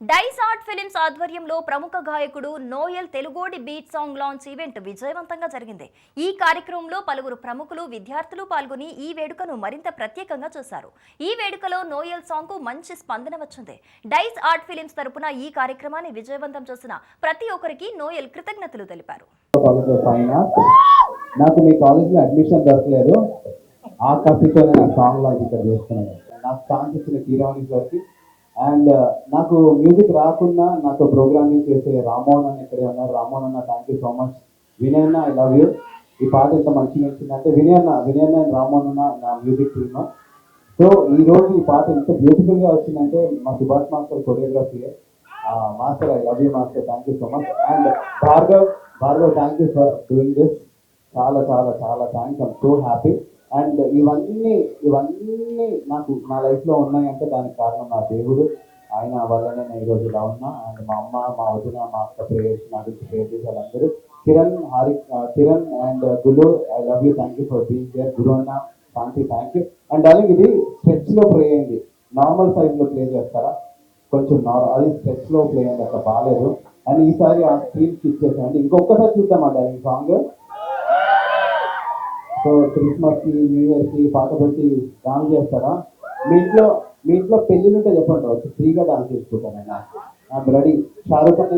Dice art films ఆధ్వర్యంలో ప్రముఖ గాయకుడు నోయల్ తెలుగోడి బీట్ సాంగ్ లాంచ్ ఈవెంట్ విజయవంతంగా జరిగింది. ఈ కార్యక్రమంలో పలువురు ప్రముఖులు, విద్యార్థులు పాల్గొని ఈ వేడుకను మరింత ప్రత్యేకంగా చూశారు. ఈ వేడుకలో నోయల్ సాంగ్ కు మంచి స్పందన వచ్చింది. డైస్ ఆర్ట్ ఫిలిమ్స్ తరపున ఈ కార్యక్రమాన్ని విజయవంతం చేసిన ప్రతి ఒక్కరికి నోయల్ కృతజ్ఞతలు తెలిపారు. నాకు మీ కాలేజ్లో అడ్మిషన్ దొరకలేదు, ఆ కసితో నేను సాంగ్ లాంచ్ ఇక్కడ చేస్తున్నాను. నాకు ఛాన్స్ ఇచ్చిన కీరవాణి సార్కి అండ్ నాకు మ్యూజిక్ రాకున్నా నాతో ప్రోగ్రామింగ్ చేసే రామ్మోహన్ అన్న ఇక్కడే ఉన్నారు. రామ్మోహన్ అన్న, thank you so much. Vinay అన్న, ఐ లవ్ యూ. ఈ పాట ఎంత మంచిగా వచ్చిందంటే వినయ్ అన్న అండ్ రామ్మోహన్ అన్న నా మ్యూజిక్ టీమ్. సో ఈ రోజు ఈ పాట ఎంత బ్యూటిఫుల్గా వచ్చిందంటే మా Subhash master choreography. Master, I love you master, thank you so much. And Bhargav thank you for doing this. చాలా చాలా చాలా thanks. I'm so happy. And ఇవన్నీ నాకు నా లైఫ్లో ఉన్నాయంటే దానికి కారణం నా దేవుడు. ఆయన వల్లనే నేను ఈరోజు ఇలా ఉన్నా. అండ్ మా అమ్మ, మా వదిన, మా అక్క ప్రేయర్స్, నా గురించి ప్రేయర్ చేసే వాళ్ళందరూ. Kiran and Guru, I love you, thank you for being there. Guru అన్న, Shanti, thank you. And darling, ఇది స్ట్రెచ్లో ప్రే అయింది. నార్మల్ సైజ్లో ప్లే చేస్తారా? కొంచెం అది స్ట్రెచ్లో ప్లే అయింది, అట్లా బాగాలేదు. అండ్ ఈసారి ఆ స్క్రీన్కి ఇచ్చేసాను. అంటే ఇంకొకసారి చూద్దామా డార్లింగ్ సాంగ్? సో క్రిస్మస్కి, న్యూ ఇయర్కి పాట పెట్టి డాన్స్ చేస్తారా? మీ ఇంట్లో పెళ్ళిళ్ళు ఉంటే చెప్పండి, వచ్చి ఫ్రీగా డాన్స్ చేసుకుంటాను. నేను రెడీ. షారూఖ్ ఖాన్